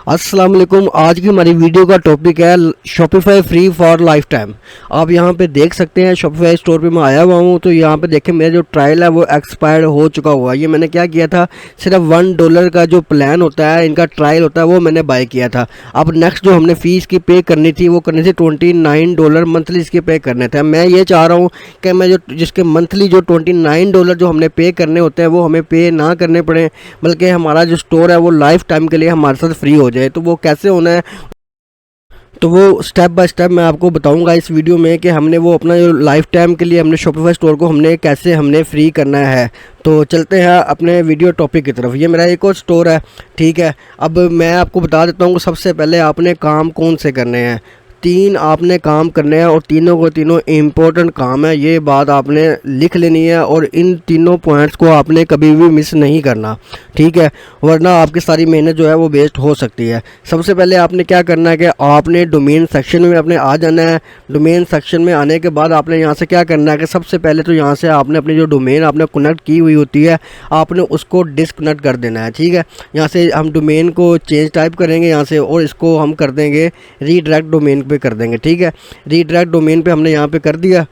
अस्सलाम वालेकुम। आज की हमारी वीडियो का टॉपिक है Shopify free for life time. आप यहाँ पे देख सकते हैं शॉपिफाई स्टोर पे मैं आया हुआ हूँ, तो यहाँ पे देखें मेरा जो ट्रायल है वो एक्सपायर्ड हो चुका हुआ है। ये मैंने क्या किया था, सिर्फ $1 का जो प्लान होता है, इनका ट्रायल होता है, वो मैंने बाय किया था। अब नेक्स्ट जो हमने फ़ीस की पे करनी थी वो करनी थी $29 मंथली इसके पे करने थे। मैं ये चाह रहा हूँ कि मैं जो जिसके मंथली जो $29 जो हमने पे करने होते हैं वो हमें पे ना करने पड़े, बल्कि हमारा जो स्टोर है वो लाइफ टाइम के लिए हमारे साथ फ्री हो जाए। तो वो कैसे होना है, तो वो स्टेप बाय स्टेप मैं आपको बताऊंगा इस वीडियो में कि हमने वो अपना जो लाइफ टाइम के लिए हमने शॉपिफाई स्टोर को हमने फ्री करना है। तो चलते हैं अपने वीडियो टॉपिक की तरफ। ये मेरा एक और स्टोर है, ठीक है। अब मैं आपको बता देता हूँ कि सबसे पहले आपने काम कौन से करने हैं। तीन आपने काम करने हैं और तीनों को तीनों इम्पोर्टेंट काम है, ये बात आपने लिख लेनी है और इन तीनों पॉइंट्स को आपने कभी भी मिस नहीं करना, ठीक है, वरना आपकी सारी मेहनत जो है वो वेस्ट हो सकती है। सबसे पहले आपने क्या करना है कि आपने डोमेन सेक्शन में अपने आ जाना है। डोमेन सेक्शन में आने के बाद आपने यहाँ से क्या करना है कि सबसे पहले तो यहाँ से आपने अपनी जो डोमेन आपने कनेक्ट की हुई होती है आपने उसको डिसकनेक्ट कर देना है, ठीक है। यहाँ से हम डोमेन को चेंज टाइप करेंगे यहाँ से और इसको हम कर देंगे रीडायरेक्ट डोमेन पे कर देंगे, ठीक है। रीडायरेक्ट डोमेन पे हमने यहाँ पे कर दिया।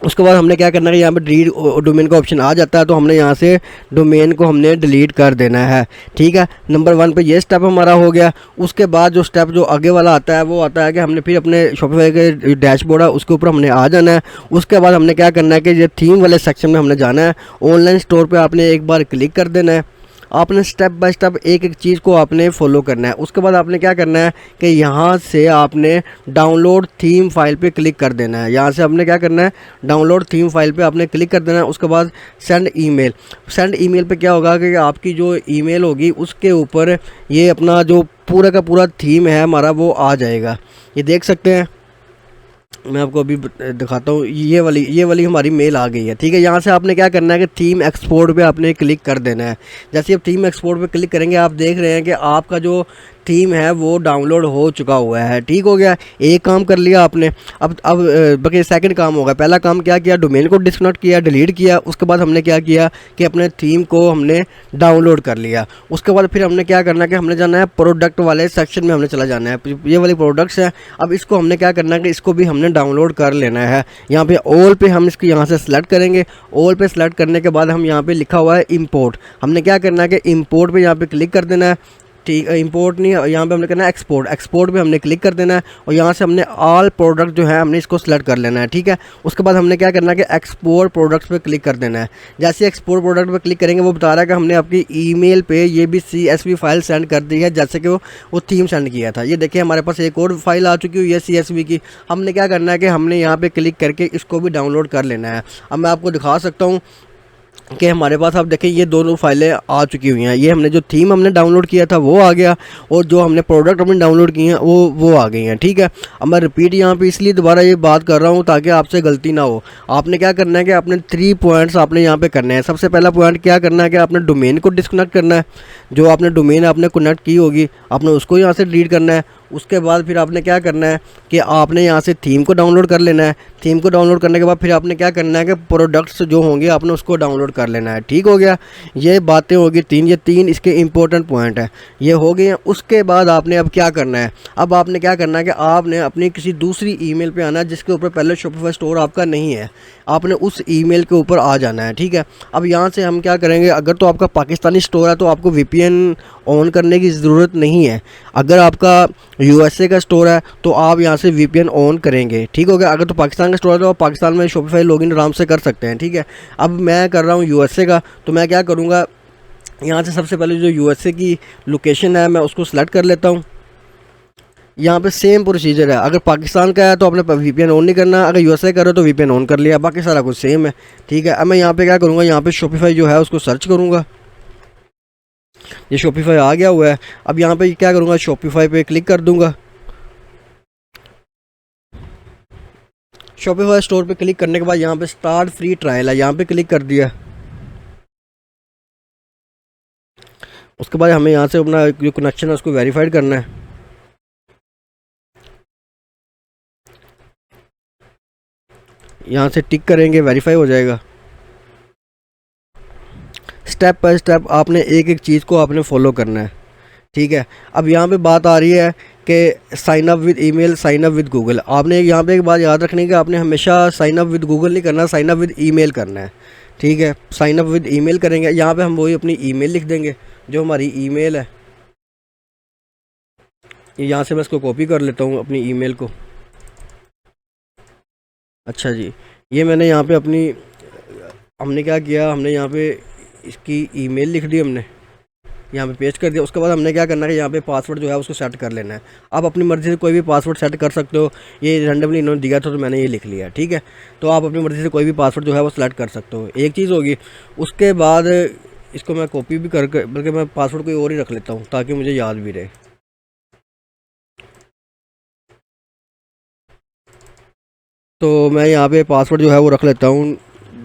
उसके बाद हमने क्या करना है, यहाँ पे डिलीट डोमेन का ऑप्शन आ जाता है, तो हमने यहाँ से डोमेन को हमने डिलीट कर देना है, ठीक है। नंबर 1 पे ये स्टेप हमारा हो गया। उसके बाद जो स्टेप जो आगे वाला आता है वो आता है कि हमने फिर अपने शॉपिफाई के डैशबोर्ड है उसके ऊपर हमने आ जाना है। उसके बाद हमने क्या करना है कि ये थीम वाले सेक्शन में हमने जाना है। ऑनलाइन स्टोर पर आपने एक बार क्लिक कर देना है। आपने स्टेप बाय स्टेप एक एक चीज़ को आपने फॉलो करना है। उसके बाद आपने क्या करना है कि यहाँ से आपने डाउनलोड थीम फाइल पे क्लिक कर देना है। यहाँ से आपने क्या करना है, डाउनलोड थीम फाइल पे आपने क्लिक कर देना है। उसके बाद सेंड ईमेल। सेंड ईमेल पे क्या होगा कि आपकी जो ईमेल होगी उसके ऊपर ये अपना जो पूरा का पूरा थीम है हमारा वो आ जाएगा। ये देख सकते हैं, मैं आपको अभी दिखाता हूँ। ये वाली हमारी मेल आ गई है, ठीक है। यहाँ से आपने क्या करना है कि थीम एक्सपोर्ट पे आपने क्लिक कर देना है। जैसे आप थीम एक्सपोर्ट पे क्लिक करेंगे आप देख रहे हैं कि आपका जो थीम है वो डाउनलोड हो चुका हुआ है, ठीक हो गया। एक काम कर लिया आपने। अब बाकी सेकंड काम होगा। पहला काम क्या किया, डोमेन को डिस्कनेक्ट किया, डिलीट किया। उसके बाद हमने क्या किया कि अपने थीम को हमने डाउनलोड कर लिया। उसके बाद फिर हमने क्या करना है कि हमने जाना है प्रोडक्ट वाले सेक्शन में, हमने चला जाना है। ये वाली प्रोडक्ट्स है। अब इसको हमने क्या करना है कि इसको भी हमने डाउनलोड कर लेना है। यहाँ पे ऑल पे हम इसको यहाँ से सिलेक्ट करेंगे। ऑल पे सिलेक्ट करने के बाद हम यहाँ पे लिखा हुआ है इंपोर्ट, हमने क्या करना है कि इंपोर्ट पे यहाँ पे क्लिक कर देना है, ठीक। इंपोर्ट नहीं, यहाँ पे हमने करना है एक्सपोर्ट। एक्सपोर्ट पे हमने क्लिक कर देना है और यहाँ से हमने ऑल प्रोडक्ट जो है हमने इसको सिलेक्ट कर लेना है, ठीक है। उसके बाद हमने क्या करना है कि एक्सपोर्ट प्रोडक्ट्स पे क्लिक कर देना है। जैसे एक्सपोर्ट प्रोडक्ट पे क्लिक करेंगे वो बता रहा है कि हमने आपकी ईमेल पे ये भी CSV फाइल सेंड कर दी है, जैसे कि वो थीम सेंड किया था। ये देखिए हमारे पास एक और फाइल आ चुकी हुई है CSV की। हमने क्या करना है कि हमने यहाँ पर क्लिक करके इसको भी डाउनलोड कर लेना है। अब मैं आपको दिखा सकता हूँ कि हमारे पास आप देखें ये दोनों फाइलें आ चुकी हुई हैं। ये हमने जो थीम हमने डाउनलोड किया था वो आ गया और जो हमने प्रोडक्ट हमने डाउनलोड किए हैं वो आ गई हैं, ठीक है। अब मैं रिपीट यहाँ पे इसलिए दोबारा ये बात कर रहा हूँ ताकि आपसे गलती ना हो। आपने क्या करना है कि आपने 3 पॉइंट्स आपने यहाँ पे करने हैं। सबसे पहला पॉइंट क्या करना है कि आपने डोमेन को डिस्कनेक्ट करना है। जो आपने डोमेन आपने कनेक्ट की होगी आपने उसको यहाँ से डिलीट करना है। उसके बाद फिर आपने क्या करना है कि आपने यहाँ से थीम को डाउनलोड कर लेना है। थीम को डाउनलोड करने के बाद फिर आपने क्या करना है कि प्रोडक्ट्स जो होंगे आपने उसको डाउनलोड कर लेना है, ठीक हो गया। ये बातें होगी तीन, ये 3 इसके इंपॉर्टेंट पॉइंट है, ये हो गए हैं। उसके बाद आपने अब क्या करना है, अब आपने क्या करना है कि आपने अपनी किसी दूसरी ईमेल पे आना है जिसके ऊपर पहले शॉपिफाई स्टोर आपका नहीं है। आपने उस ईमेल के ऊपर आ जाना है, ठीक है। अब यहाँ से हम क्या करेंगे, अगर तो आपका पाकिस्तानी स्टोर है तो आपको VPN ऑन करने की ज़रूरत नहीं है। अगर आपका USA का स्टोर है तो आप यहाँ से VPN ऑन करेंगे, ठीक हो गया। अगर तो पाकिस्तान का स्टोर है तो आप पाकिस्तान में शॉपिफाई लॉगिन आराम से कर सकते हैं, ठीक है। अब मैं कर रहा हूँ USA का, तो मैं क्या करूँगा, यहाँ से सबसे पहले जो USA की लोकेशन है मैं उसको सेलेक्ट कर लेता हूँ। यहाँ पे सेम प्रोसीजर है। अगर पाकिस्तान का है तो आपने VPN ऑन नहीं करना, अगर USA का है तो VPN ऑन कर लिया, बाकी सारा कुछ सेम है, ठीक है। अब मैं यहाँ पे क्या करूँगा, यहाँ पे शॉपिफाई जो है उसको सर्च करूँगा। ये शॉपिफाई आ गया हुआ है। अब यहाँ पे क्या करूँगा, शॉपिफाई पे क्लिक कर दूँगा। शॉपिफाई स्टोर पे क्लिक करने के बाद यहाँ पे स्टार्ट फ्री ट्रायल है, यहाँ पे क्लिक कर दिया। उसके बाद हमें यहाँ से अपना जो कनेक्शन है उसको वेरीफाइड करना है। यहाँ से टिक करेंगे, वेरीफाई हो जाएगा। स्टेप बाय स्टेप आपने एक एक चीज़ को आपने फॉलो करना है, ठीक है। अब यहाँ पे बात आ रही है कि sign up with email, sign up with Google. आपने यहाँ पे एक बात याद रखनी है कि आपने हमेशा साइन अप विद गूगल नहीं करना, साइन अप विद ईमेल करना है। ठीक है, साइन अप विद ईमेल करेंगे। यहाँ पे हम वही अपनी ईमेल लिख देंगे जो हमारी ईमेल है। यहाँ से मैं इसको कॉपी कर लेता हूँ अपनी ईमेल को। अच्छा जी, ये मैंने यहाँ पे अपनी, हमने क्या किया, हमने यहाँ पे इसकी ईमेल लिख दी, हमने यहाँ पे पेस्ट कर दिया। उसके बाद हमने क्या करना है, यहाँ पे पासवर्ड जो है उसको सेट कर लेना है। आप अपनी मर्ज़ी से कोई भी पासवर्ड सेट कर सकते हो। ये रैंडमली इन्होंने दिया था तो मैंने ये लिख लिया। ठीक है, तो आप अपनी मर्ज़ी से कोई भी पासवर्ड जो है वो सेलेक्ट कर सकते हो। एक चीज़ होगी। उसके बाद इसको मैं कॉपी भी करके, बल्कि मैं पासवर्ड कोई और ही रख लेता हूँ ताकि मुझे याद भी रहे। तो मैं यहाँ पे पासवर्ड जो है वो रख लेता हूँ,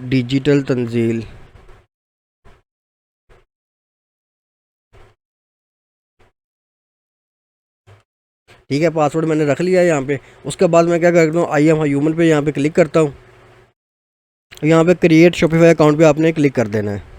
डिजिटल तंजील। ठीक है, पासवर्ड मैंने रख लिया है यहाँ पे। उसके बाद मैं क्या करता हूँ, आई एम ह्यूमन पे यहाँ पे क्लिक करता हूँ। यहाँ पे क्रिएट शॉपिफाई अकाउंट पे आपने क्लिक कर देना है।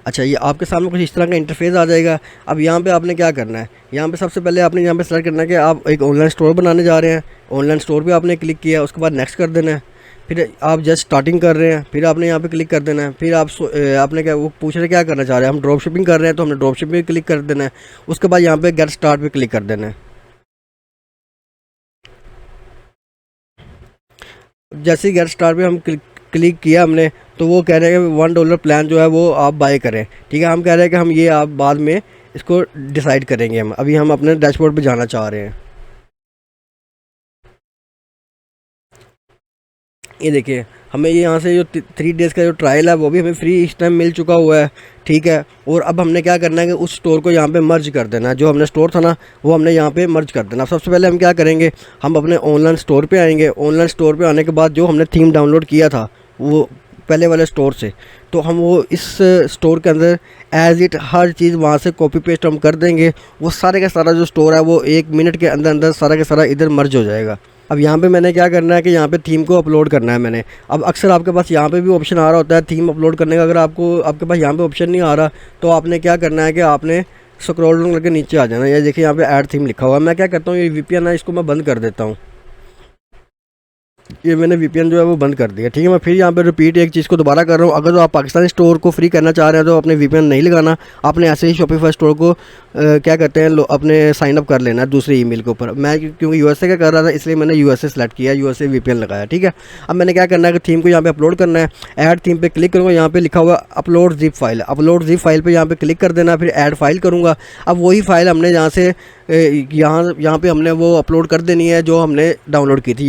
अच्छा, ये आपके सामने कुछ इस तरह का इंटरफेस आ जाएगा। अब यहाँ पे आपने क्या करना है, यहाँ पे सबसे पहले आपने यहाँ पे सेलेक्ट करना है कि आप एक ऑनलाइन स्टोर बनाने जा रहे हैं। ऑनलाइन स्टोर पे आपने क्लिक किया, उसके बाद नेक्स्ट कर देना है। फिर आप जस्ट स्टार्टिंग कर रहे हैं, फिर आपने यहाँ पे क्लिक कर देना है। फिर आप आपने क्या, वो पूछ रहे क्या करना चाह रहे हैं, हम ड्रॉप शिपिंग कर रहे हैं तो हमने ड्रॉप शिपिंग पे क्लिक कर देना है। उसके बाद यहाँ पे गेट स्टार्ट पे क्लिक कर देना है। जैसे ही गेट स्टार्ट पे हम क्लिक किया हमने, तो वो कह रहे हैं कि $1 प्लान जो है वो आप बाय करें। ठीक है, हम कह रहे हैं कि हम ये आप बाद में इसको डिसाइड करेंगे। हम अभी हम अपने डैशबोर्ड पे जाना चाह रहे हैं। ये देखिए, हमें ये यहाँ से जो 3 डेज़ का जो ट्रायल है वो भी हमें फ्री इस टाइम मिल चुका हुआ है। ठीक है, और अब हमने क्या करना है कि उस स्टोर को यहाँ पे मर्ज कर देना है। जो हमने स्टोर था ना वो हमने यहाँ पे मर्ज कर देना। सबसे पहले हम क्या करेंगे, हम अपने ऑनलाइन स्टोर पे आएंगे। ऑनलाइन स्टोर पे आने के बाद जो हमने थीम डाउनलोड किया था वो पहले वाले स्टोर से, तो हम वो इस स्टोर के अंदर एज इट हर चीज़ वहाँ से कॉपी पेस्ट हम कर देंगे। वो सारे का सारा जो स्टोर है वो 1 मिनट के अंदर अंदर सारा का सारा इधर मर्ज हो जाएगा। अब यहाँ पे मैंने क्या करना है कि यहाँ पे थीम को अपलोड करना है मैंने। अब अक्सर आपके पास यहाँ पे भी ऑप्शन आ रहा होता है थीम अपलोड करने का। अगर आपके पास यहाँ पे ऑप्शन नहीं आ रहा तो आपने क्या करना है कि आपने स्क्रॉल डाउन करके नीचे आ जाना। ये देखिए यहाँ पे ऐड थीम लिखा हुआ है। मैं क्या करता हूँ, ये वीपीएन है, इसको मैं बंद कर देता हूँ। ये मैंने वीपीएन जो है वो बंद कर दिया। ठीक है, मैं फिर यहाँ पे रिपीट एक चीज़ को दोबारा कर रहा हूँ। अगर तो आप पाकिस्तानी स्टोर को फ्री करना चाह रहे हैं तो अपने वीपीएन नहीं लगाना, आपने ऐसे ही शॉपिफाई स्टोर को क्या कहते हैं अपने साइन अप कर लेना है दूसरे ईमेल के ऊपर। मैं क्योंकि यूएसए का कर रहा था इसलिए मैंने यूएसए सेलेक्ट किया, यूएसए वीपीएन लगाया। ठीक है, अब मैंने क्या करना है कि थीम को यहाँ पे अपलोड करना है। ऐड थीम पे क्लिक करूँगा, यहाँ पे लिखा हुआ upload zip file, upload zip file पे यहाँ पे क्लिक कर देना। फिर ऐड फाइल करूँगा। अब वही फाइल हमने यहाँ से यहाँ पे हमने वो अपलोड कर देनी है जो हमने डाउनलोड की थी।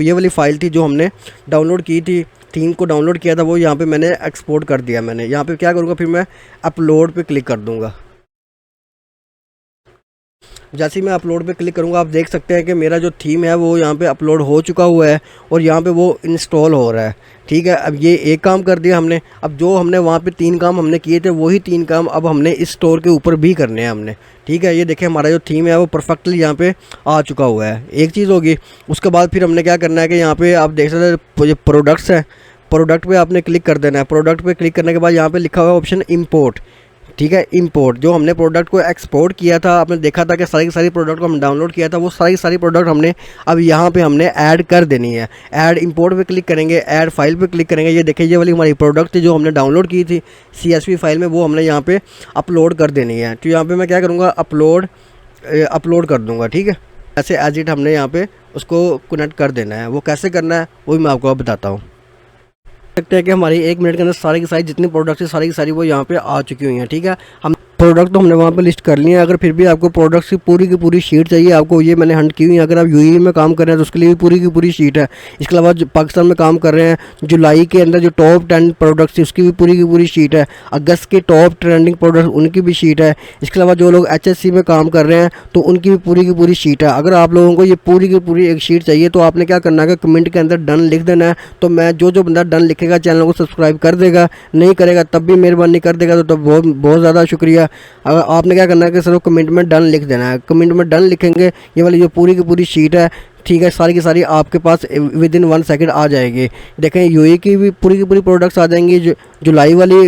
ये वाली फ़ाइल थी जो हमने डाउनलोड की थी, थीम को डाउनलोड किया था, वो यहाँ पे मैंने एक्सपोर्ट कर दिया। मैंने यहाँ पे क्या करूँगा, फिर मैं अपलोड पे क्लिक कर दूँगा। जैसे ही मैं अपलोड पे क्लिक करूँगा आप देख सकते हैं कि मेरा जो थीम है वो यहाँ पे अपलोड हो चुका हुआ है और यहाँ पे वो इंस्टॉल हो रहा है। ठीक है, अब ये एक काम कर दिया हमने। अब जो हमने वहाँ पे 3 काम हमने किए थे वही 3 काम अब हमने इस स्टोर के ऊपर भी करने हैं हमने। ठीक है, ये देखें हमारा जो थीम है वो परफेक्टली यहाँ पे आ चुका हुआ है। एक चीज़ होगी। उसके बाद फिर हमने क्या करना है कि यहाँ पे आप देख सकते हैं जो प्रोडक्ट्स हैं, प्रोडक्ट पे आपने क्लिक कर देना है। प्रोडक्ट पे क्लिक करने के बाद यहाँ पे लिखा हुआ है ऑप्शन इंपोर्ट। ठीक है, इंपोर्ट, जो हमने प्रोडक्ट को एक्सपोर्ट किया था, आपने देखा था कि सारी की सारी प्रोडक्ट को हम डाउनलोड किया था, वो सारी सारी प्रोडक्ट हमने अब यहाँ पे हमने ऐड कर देनी है। ऐड इंपोर्ट पे क्लिक करेंगे, ऐड फाइल पे क्लिक करेंगे। ये देखिए ये वाली हमारी प्रोडक्ट थी जो हमने डाउनलोड की थी CSV फाइल में, वो हमने यहाँ पे अपलोड कर देनी है। तो यहाँ पे मैं क्या करूँगा, अपलोड कर दूँगा। ठीक है, ऐसे एज इट हमने यहाँ पे उसको कनेक्ट कर देना है। वो कैसे करना है वो मैं आपको अब बताता हूँ। सकते हैं कि हमारी 1 मिनट के अंदर सारी की सारी जितनी प्रोडक्ट्स है सारी की सारी वो यहाँ पे आ चुकी हुई हैं। ठीक है, हम प्रोडक्ट तो हमने वहाँ पे लिस्ट कर लिए हैं। अगर फिर भी आपको प्रोडक्ट्स की पूरी शीट चाहिए, आपको ये मैंने हंट की हुई है। अगर आप यूएई में काम कर रहे हैं तो उसके लिए भी पूरी की पूरी शीट है। इसके अलावा जो पाकिस्तान में काम कर रहे हैं जुलाई के अंदर जो टॉप 10 प्रोडक्ट्स थी उसकी भी पूरी की पूरी शीट है। अगस्त के टॉप ट्रेंडिंग प्रोडक्ट्स उनकी भी शीट है। इसके अलावा जो लोग HSC में काम कर रहे हैं तो उनकी भी पूरी की पूरी शीट है। अगर आप लोगों को ये पूरी की पूरी एक शीट चाहिए तो आपने क्या करना है, कमेंट के अंदर डन लिख देना है। तो मैं जो बंदा डन लिखेगा चैनल को सब्सक्राइब कर देगा, नहीं करेगा तब भी मेहरबानी कर देगा तो बहुत बहुत ज़्यादा शुक्रिया। है। आपने क्या करना है कि सिर्फ कमेंट में डन लिख देना है। कमेंट में डन लिखेंगे, ये वाली जो पूरी की पूरी शीट है, ठीक है, सारी की सारी आपके पास विद इन 1 सेकंड आ जाएगी। देखें यूए की भी पूरी प्रोडक्ट्स आ जाएंगी, जुलाई वाली,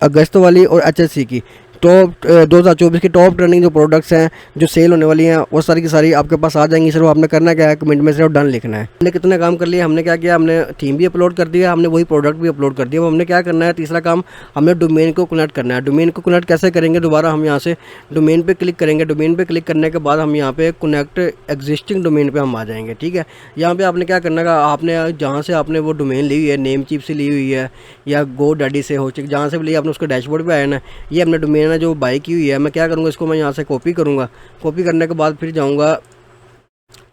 अगस्त वाली और एचएससी की टॉप 2024 की टॉप ट्रेंडिंग जो प्रोडक्ट्स हैं जो सेल होने वाली हैं वो सारी की सारी आपके पास आ जाएंगी। सिर्फ आपने करना क्या है, कमेंट में सिर्फ डन लिखना है। हमने कितने काम कर लिए, हमने क्या किया, हमने थीम भी अपलोड कर दिया, हमने वही प्रोडक्ट भी अपलोड कर दिया। अब हमने क्या करना है, तीसरा काम, हमने डोमेन को कनेक्ट करना है। डोमेन को कनेक्ट कैसे करेंगे, दोबारा हम यहाँ से डोमेन पे क्लिक करेंगे। डोमेन पे क्लिक करने के बाद हम यहाँ पे कनेक्ट एग्जिस्टिंग डोमेन पे हम आ जाएंगे। ठीक है, यहाँ पे आपने क्या करना है, आपने जहाँ से आपने वो डोमेन ली हुई है, नेम चीप से ली हुई है या गो डैडी से हो, जहाँ से भी ली आपने उसके डैशबोर्ड पे आया ना, ये हमने डोमेन है जो बाई की हुई है। मैं क्या करूँगा, इसको मैं यहाँ से कॉपी करूँगा। कॉपी करने के बाद फिर जाऊँगा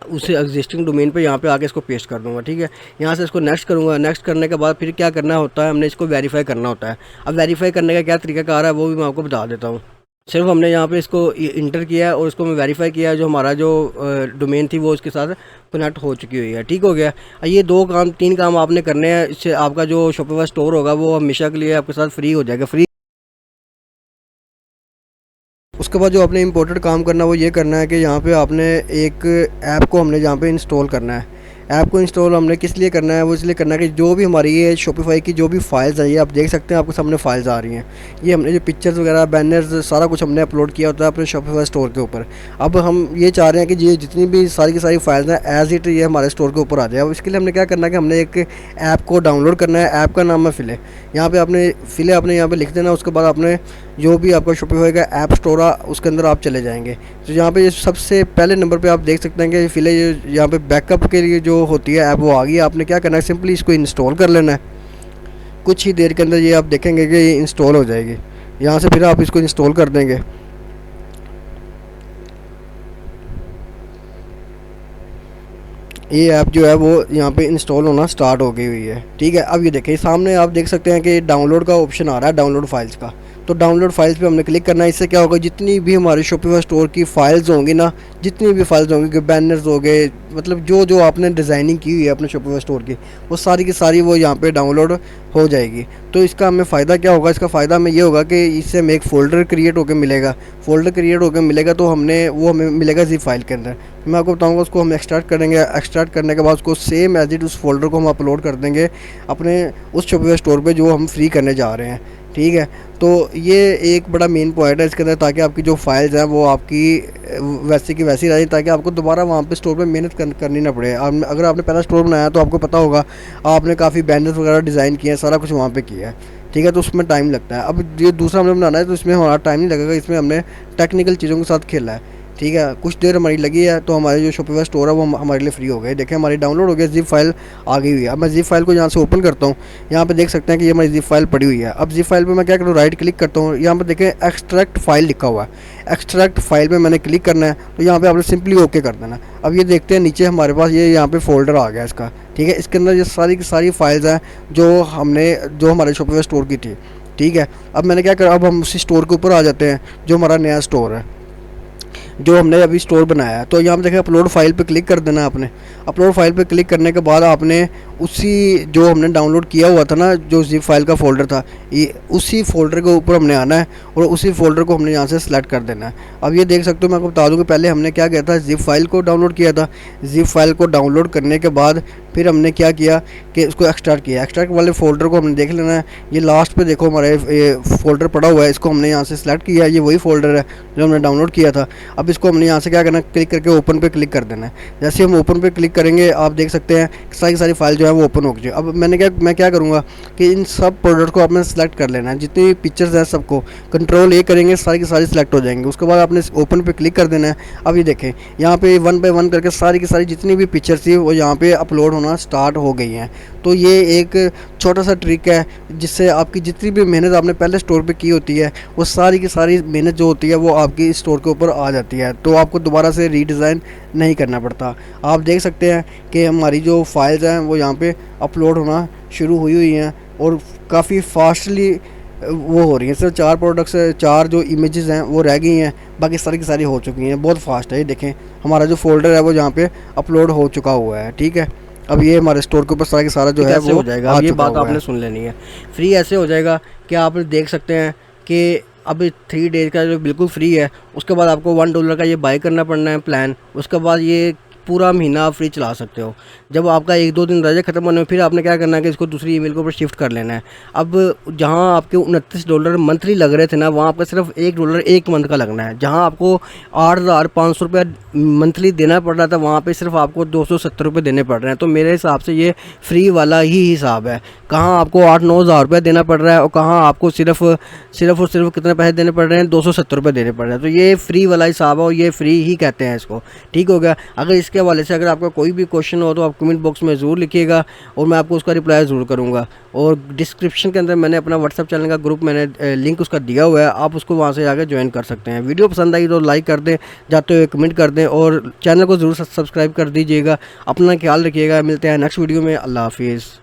उसे एग्जिस्टिंग डोमेन पे, यहाँ पे आके इसको पेस्ट कर दूँगा। ठीक है, यहाँ से इसको नेक्स्ट करूँगा। नेक्स्ट करने के बाद फिर क्या करना होता है, हमने इसको वेरीफाई करना होता है। अब वेरीफाई करने का क्या तरीकाकार है वो भी मैं आपको बता देता हूँ। सिर्फ हमने यहाँ पे इसको इंटर किया है और इसको मैं वेरीफाई किया है, जो हमारा जो डोमेन थी वो उसके साथ कनेक्ट हो चुकी हुई है। ठीक हो गया। ये 3 काम आपने करने हैं, इससे आपका जो शॉपिफाई स्टोर होगा वो हमेशा के लिए आपके साथ फ्री हो जाएगा। फ्री उसके बाद जो आपने इम्पोर्टेंट काम करना है वो ये करना है कि यहाँ पे आपने एक ऐप को हमने यहाँ पे इंस्टॉल करना है। ऐप को इंस्टॉल हमने किस लिए करना है, वो इसलिए करना है कि जो भी हमारी ये शॉपिफाई की जो भी फाइल्स हैं, ये आप देख सकते हैं आपके सामने फाइल्स आ रही हैं। ये हमने जो पिक्चर्स वगैरह, बैनर्स, सारा कुछ हमने अपलोड किया होता है अपने शॉपिफाई स्टोर के ऊपर। अब हम ये चाह रहे हैं कि ये जितनी भी सारी की सारी फाइल्स हैं एज इट ये हमारे स्टोर के ऊपर आ जाए। अब इसके लिए हमने क्या करना है कि हमने एक ऐप को डाउनलोड करना है। ऐप का नाम है फिले। यहाँ पर आपने फिले आपने यहाँ पर लिख देना। उसके बाद आपने जो भी आपका शॉपिफाई का ऐप स्टोर है उसके अंदर आप चले जाएंगे। तो यहाँ पे सबसे पहले नंबर पे आप देख सकते हैं कि फिले यहाँ पे बैकअप के लिए जो होती है ऐप वो आ गई। आपने क्या करना है, सिंपली इसको इंस्टॉल कर लेना है। कुछ ही देर के अंदर ये आप देखेंगे कि ये इंस्टॉल हो जाएगी। यहाँ से फिर आप इसको इंस्टॉल कर देंगे। ये ऐप जो है वो यहाँ पे इंस्टॉल होना स्टार्ट हो गई हुई है। ठीक है, अब ये देखें सामने आप देख सकते हैं कि डाउनलोड का ऑप्शन आ रहा है, डाउनलोड फाइल्स का। तो डाउनलोड फाइल्स पे हमने क्लिक करना है। इससे क्या होगा, जितनी भी हमारे शॉपिफाई स्टोर की फाइल्स होंगी ना, जितनी भी फाइल्स होंगी, बैनर्स हो गए, मतलब जो आपने डिज़ाइनिंग की हुई है अपने शॉपिफाई स्टोर की, वो सारी की सारी वो यहाँ पे डाउनलोड हो जाएगी। तो इसका हमें फ़ायदा क्या होगा, इसका फ़ायदा हमें ये होगा कि इससे हमें एक फ़ोल्डर क्रिएट होकर मिलेगा। फ़ोल्डर क्रिएट होकर मिलेगा तो वो हमें मिलेगा ज़िप फाइल के अंदर। मैं आपको बताऊँगा, उसको हम एक्सट्रैक्ट करेंगे। एक्सट्रैक्ट करने के बाद उसको सेम एज इट उस फोल्डर को हम अपलोड कर देंगे अपने उस शॉपिफाई स्टोर पे जो हम फ्री करने जा रहे हैं। ठीक है, तो ये एक बड़ा मेन पॉइंट है इसके अंदर, ताकि आपकी जो फाइल्स हैं वो आपकी वैसी की वैसी रहें, ताकि आपको दोबारा वहाँ पे स्टोर पे मेहनत करनी ना पड़े। अगर आपने पहला स्टोर बनाया तो आपको पता होगा आपने काफ़ी बैनर्स वगैरह डिज़ाइन किए हैं, सारा कुछ वहाँ पे किया है। ठीक है, तो उसमें टाइम लगता है। अब ये दूसरा हमने बनाना है तो इसमें हमारा टाइम नहीं लगेगा, इसमें हमने टेक्निकल चीज़ों के साथ खेला है। ठीक है, कुछ देर हमारी लगी है तो हमारे जो शॉपिफाई स्टोर है वो हमारे लिए फ्री हो गए। देखें हमारी डाउनलोड हो गया, ज़िप फाइल आ गई हुई है। अब मैं ज़िप फाइल को यहाँ से ओपन करता हूँ। यहाँ पे देख सकते हैं कि ये हमारी ज़िप फाइल पड़ी हुई है। अब ज़िप फाइल पे मैं क्या करूँ, राइट क्लिक करता हूँ। यहाँ पे देखें एक्सट्रैक्ट फाइल लिखा हुआ है। एक्सट्रैक्ट फाइल पे मैंने क्लिक करना है तो यहाँ पे आपने सिंपली ओके कर देना। अब ये देखते हैं नीचे हमारे पास ये यहाँ पे फोल्डर आ गया इसका। ठीक है, इसके अंदर ये सारी की सारी फाइल्स हैं जो हमारे शॉपिफाई स्टोर की थी। ठीक है, अब मैंने क्या करा, अब हम उसी स्टोर के ऊपर आ जाते हैं जो हमारा नया स्टोर है, जो हमने अभी स्टोर बनाया है। तो यहाँ पे देखें अपलोड फाइल पे क्लिक कर देना है आपने। अपलोड फाइल पे क्लिक करने के बाद आपने उसी जो हमने डाउनलोड किया हुआ था ना, जो ज़िप फाइल का फ़ोल्डर था, ये उसी फोल्डर के ऊपर हमने आना है और उसी फोल्डर को हमने यहाँ से सिलेक्ट कर देना है। अब ये देख सकते हो, मैं आपको बता दूँ कि पहले हमने क्या किया था, ज़िप फाइल को डाउनलोड किया था। ज़िप फाइल को डाउनलोड करने के बाद फिर हमने क्या किया कि उसको एक्सट्रैक्ट किया। एक्सट्रैक्ट वाले फ़ोल्डर को हमने देख लेना है। ये लास्ट पे देखो हमारे ये फ़ोल्डर पड़ा हुआ है, इसको हमने यहाँ से सिलेक्ट किया। ये वही फ़ोल्डर है जो हमने डाउनलोड किया था। अब इसको हमने यहाँ से क्या करना है, क्लिक करके ओपन पे क्लिक कर देना है। जैसे हम ओपन पे क्लिक करेंगे आप देख सकते हैं सारी सारी फाइल जो है वो ओपन हो गई। अब मैं क्या करूँगा कि इन सब प्रोडक्ट को आपने सेलेक्ट कर लेना है। जितनी भी पिक्चर्स हैं सबको कंट्रोल ए करेंगे, सारी की सारी सिलेक्ट हो जाएंगे। उसके बाद आपने ओपन पे क्लिक कर देना है। अब ये देखें यहाँ पे 1 बाय 1 करके सारी की सारी जितनी भी पिक्चर्स थी वो यहाँ पे अपलोड होना स्टार्ट हो गई हैं। तो ये एक छोटा सा ट्रिक है जिससे आपकी जितनी भी मेहनत आपने पहले स्टोर पे की होती है वो सारी की सारी मेहनत जो होती है वो आपकी स्टोर के ऊपर आ जाती है। तो आपको दोबारा से रीडिज़ाइन नहीं करना पड़ता। आप देख सकते हैं कि हमारी जो फाइल्स हैं वो यहाँ पे अपलोड होना शुरू हुई हैं और काफ़ी फास्टली वो हो रही हैं। सिर्फ 4 प्रोडक्ट्स, 4 जो इमेजेस हैं वो रह गई हैं, बाकी सारी की सारी हो चुकी हैं। बहुत फास्ट है। ये देखें हमारा जो फोल्डर है वो यहाँ पे अपलोड हो चुका हुआ है। ठीक है, अब ये हमारे स्टोर के ऊपर सारा के सारा जो है वो हो जाएगा। अब ये बात आपने सुन लेनी है। फ्री ऐसे हो जाएगा कि आप देख सकते हैं कि अब 3 डेज़ का जो बिल्कुल फ्री है, उसके बाद आपको $1 का ये बाय करना पड़ना है प्लान। उसके बाद ये पूरा महीना आप फ्री चला सकते हो। जब आपका 1-2 दिन रह जाए ख़त्म होने में, फिर आपने क्या करना है कि इसको दूसरी ईमेल के ऊपर शिफ्ट कर लेना है। अब जहाँ आपके $29 मंथली लग रहे थे ना, वहाँ आपका सिर्फ $1 1 मंथ का लगना है। जहाँ आपको 8,500 रुपया मंथली देना पड़ रहा था, वहाँ पे सिर्फ आपको 270 रुपये देने पड़ रहे हैं। तो मेरे हिसाब से ये फ्री वाला ही हिसाब है। कहाँ आपको 8-9 हज़ार रुपया देना पड़ रहा है और कहाँ आपको सिर्फ और सिर्फ कितने पैसे देने पड़ रहे हैं, 270 रुपये देने पड़ रहे हैं। तो ये फ्री वाला हिसाब है और ये फ्री ही कहते हैं इसको। ठीक हो गया। अगर इसके हवाले से अगर आपका कोई भी क्वेश्चन हो तो आप कमेंट बॉक्स में ज़रूर लिखिएगा और मैं आपको उसका रिप्लाई ज़रूर करूँगा। और डिस्क्रिप्शन के अंदर मैंने अपना व्हाट्सअप चैनल का ग्रुप मैंने लिंक उसका दिया हुआ है, आप उसको वहाँ से जाकर ज्वाइन कर सकते हैं। वीडियो पसंद आई तो लाइक कर दें, जाते हुए कमेंट कर दें और चैनल को ज़रूर सब्सक्राइब कर दीजिएगा। अपना ख्याल रखिएगा। मिलते हैं नेक्स्ट वीडियो में। अल्लाह हाफिज़।